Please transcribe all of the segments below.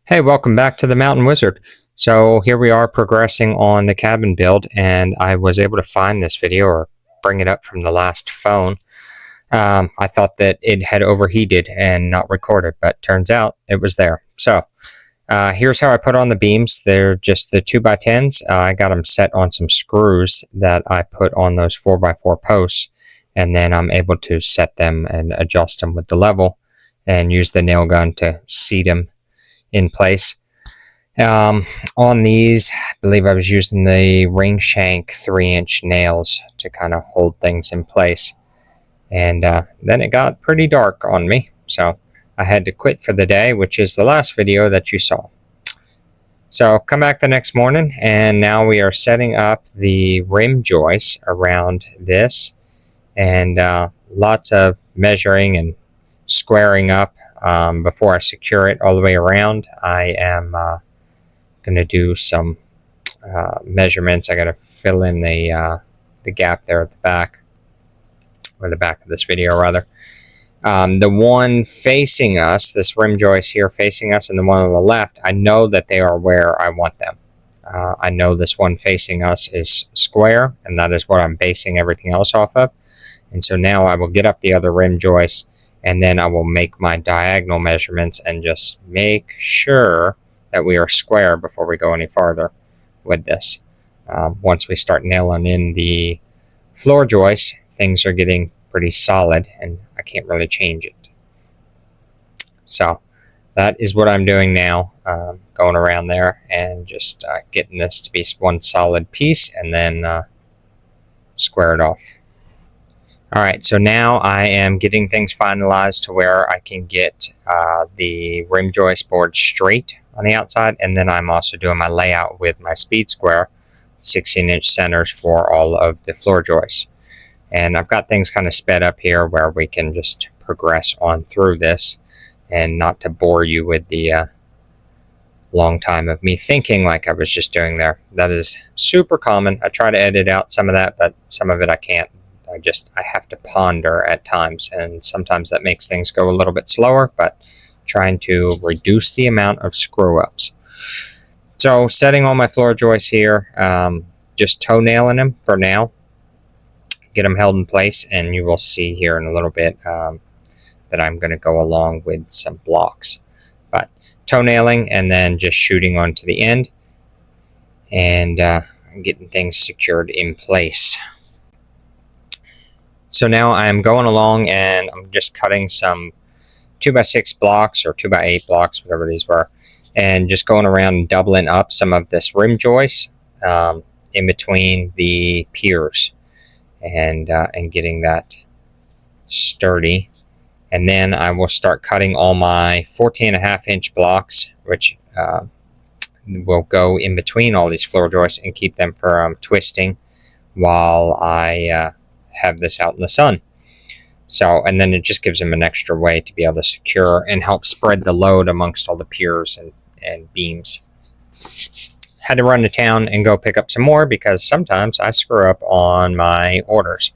Hey, welcome back to the Mountain Wizard. So here we are progressing on the cabin build, and I was able to find this video or bring it up from the last phone. I thought that it had overheated and not recorded, but turns out it was there. So here's how I put on the beams. They're just the 2x10s. I got them set on some screws that I put on those 4x4 posts, and then I'm able to set them and adjust them with the level and use the nail gun to seat them in place. On these, I believe I was using the ring shank 3-inch nails to kind of hold things in place. And then it got pretty dark on me, so I had to quit for the day, which is the last video that you saw. So come back the next morning, and now we are setting up the rim joists around this, and lots of measuring and squaring up before I secure it all the way around. I am going to do some measurements. I got to fill in the gap there at the back, or the back of this video rather. The one facing us, this rim joist here facing us, and the one on the left, I know that they are where I want them. I know this one facing us is square, and that is what I'm basing everything else off of. And so now I will get up the other rim joist, and then I will make my diagonal measurements and just make sure that we are square before we go any farther with this. Once we start nailing in the floor joists, things are getting pretty solid and I can't really change it. So that is what I'm doing now, going around there and just getting this to be one solid piece, and then square it off. Alright, so now I am getting things finalized to where I can get the rim joist board straight on the outside, and then I'm also doing my layout with my speed square 16-inch centers for all of the floor joists. And I've got things kind of sped up here where we can just progress on through this, and not to bore you with the long time of me thinking like I was just doing there. That is super common. I try to edit out some of that, but some of it I can't. I have to ponder at times, and sometimes that makes things go a little bit slower, but trying to reduce the amount of screw ups. So setting all my floor joists here, just toe nailing them for now, get them held in place, and you will see here in a little bit that I'm going to go along with some blocks. But toe nailing and then just shooting onto the end and getting things secured in place. So now I'm going along and I'm just cutting some 2x6 blocks or 2x8 blocks, whatever these were, and just going around and doubling up some of this rim joist in between the piers, and getting that sturdy. And then I will start cutting all my 14.5-inch blocks, which will go in between all these floor joists and keep them from twisting while I have this out in the sun. So, and then it just gives them an extra way to be able to secure and help spread the load amongst all the piers and beams. Had to run to town and go pick up some more because sometimes I screw up on my orders,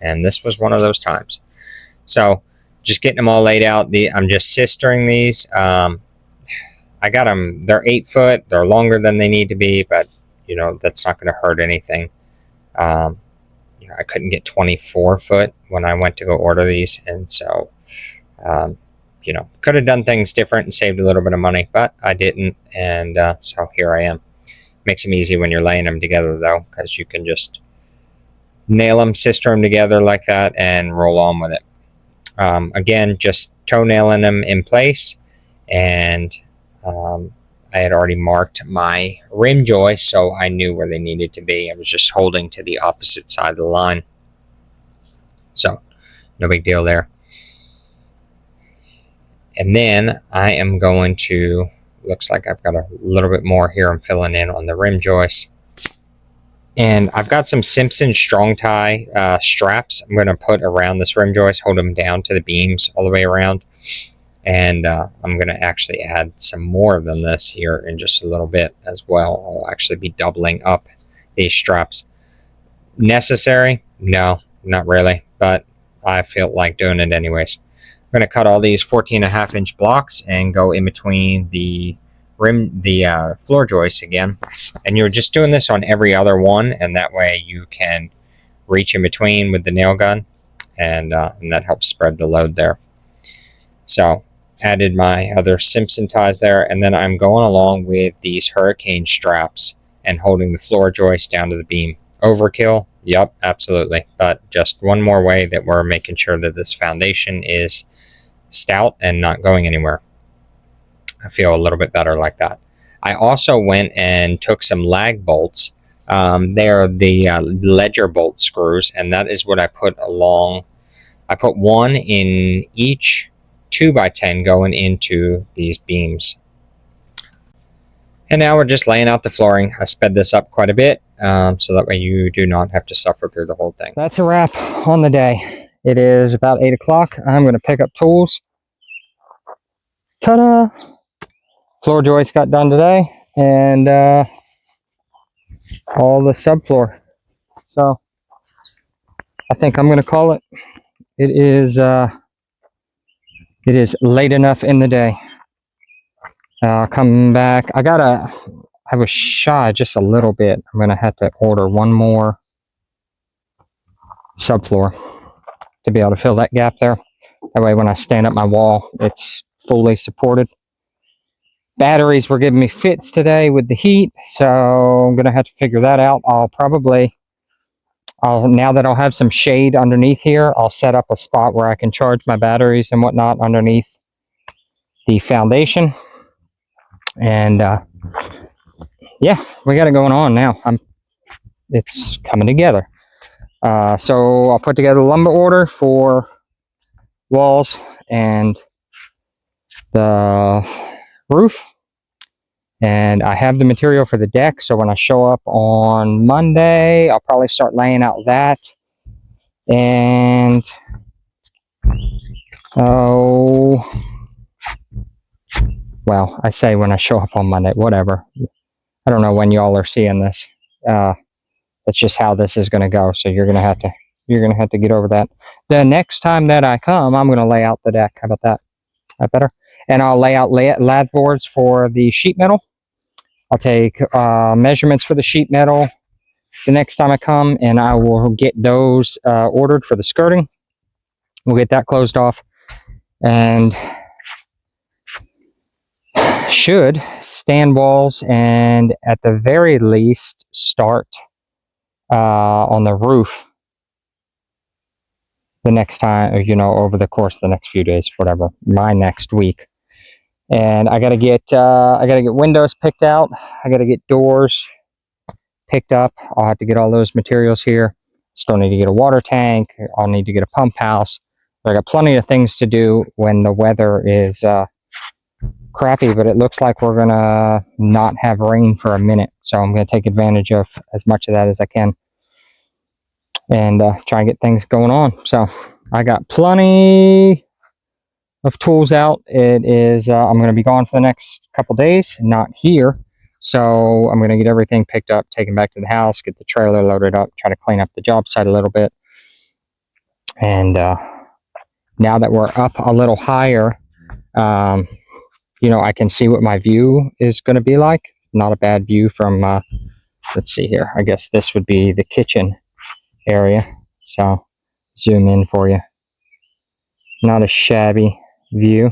and this was one of those times. So just getting them all laid out. I'm just sistering these. I got them, they're 8 foot, they're longer than they need to be, but you know, that's not going to hurt anything. I couldn't get 24 foot when I went to go order these, and so you know, could have done things different and saved a little bit of money, but I didn't, and so here I am. Makes them easy when you're laying them together though, because you can just nail them, sister them together like that, and roll on with it. Again, just toe nailing them in place, and I had already marked my rim joist, so I knew where they needed to be. I was just holding to the opposite side of the line. So, no big deal there. And then I am going to, looks like I've got a little bit more here I'm filling in on the rim joist. And I've got some Simpson strong tie straps I'm going to put around this rim joist, hold them down to the beams all the way around. And I'm going to actually add some more than this here in just a little bit as well. I'll actually be doubling up these straps. Necessary? No, not really, but I feel like doing it anyways. I'm going to cut all these 14.5-inch blocks and go in between the floor joists again, and you're just doing this on every other one, and that way you can reach in between with the nail gun, and that helps spread the load there. So added my other Simpson ties there, and then I'm going along with these hurricane straps and holding the floor joist down to the beam. Overkill? Yep, absolutely. But just one more way that we're making sure that this foundation is stout and not going anywhere. I feel a little bit better like that. I also went and took some lag bolts. They are the ledger bolt screws, and that is what I put along. I put one in each 2x10 going into these beams. And now we're just laying out the flooring. I sped this up quite a bit, so that way you do not have to suffer through the whole thing. That's a wrap on the day. It is about 8 o'clock. I'm going to pick up tools. Ta-da! Floor joist got done today, and all the subfloor. So I think I'm going to call it. It is late enough in the day. I'll come back. I was shy just a little bit. I'm going to have to order one more subfloor to be able to fill that gap there. That way when I stand up my wall, it's fully supported. Batteries were giving me fits today with the heat, so I'm going to have to figure that out. Now that I'll have some shade underneath here, I'll set up a spot where I can charge my batteries and whatnot underneath the foundation. And yeah, we got it going on now. It's coming together. So I'll put together a lumber order for walls and the roof. And I have the material for the deck, so when I show up on Monday, I'll probably start laying out that. And well, I say when I show up on Monday, whatever. I don't know when y'all are seeing this. That's just how this is going to go. So you're going to have to get over that. The next time that I come, I'm going to lay out the deck. How about that? That better? And I'll lay out lath boards for the sheet metal. I'll take measurements for the sheet metal the next time I come, and I will get those ordered for the skirting. We'll get that closed off, and should stand walls, and at the very least start on the roof the next time, over the course of the next few days, whatever, my next week. And I gotta get windows picked out. I gotta get doors picked up. I'll have to get all those materials here. Still need to get a water tank. I'll need to get a pump house. I got plenty of things to do when the weather is crappy, but it looks like we're gonna not have rain for a minute. So I'm gonna take advantage of as much of that as I can and try and get things going on. So I got plenty of tools out. It is I'm going to be gone for the next couple days, not here, so I'm going to get everything picked up, taken back to the house, get the trailer loaded up, try to clean up the job site a little bit. And now that we're up a little higher, I can see what my view is going to be like. Not a bad view from let's see here, I guess this would be the kitchen area, so zoom in for you. Not a shabby view.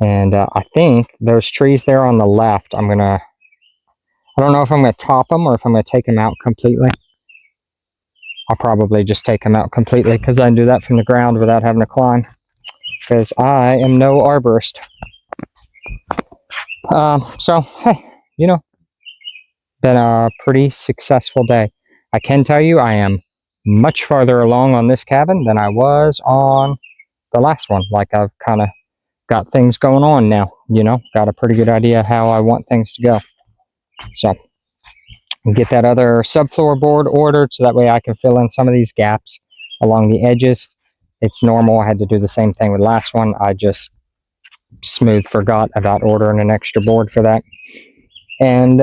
And I think those trees there on the left, I don't know if I'm going to top them or if I'm going to take them out completely. I'll probably just take them out completely because I can do that from the ground without having to climb, because I am no arborist. So, hey, been a pretty successful day. I can tell you I am much farther along on this cabin than I was on the last one. Like, I've kind of got things going on now, got a pretty good idea how I want things to go. So get that other subfloor board ordered so that way I can fill in some of these gaps along the edges. It's normal. I had to do the same thing with the last one. I just forgot about ordering an extra board for that. And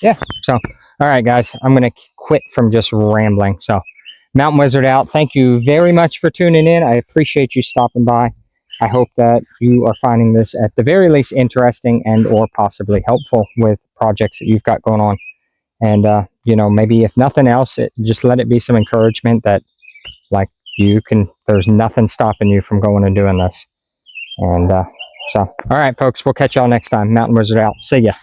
yeah, so all right, guys, I'm going to quit from just rambling. So Mountain Wizard out. Thank you very much for tuning in. I appreciate you stopping by. I hope that you are finding this at the very least interesting and or possibly helpful with projects that you've got going on. And, maybe if nothing else, just let it be some encouragement that, like, there's nothing stopping you from going and doing this. And all right, folks, we'll catch y'all next time. Mountain Wizard out. See ya.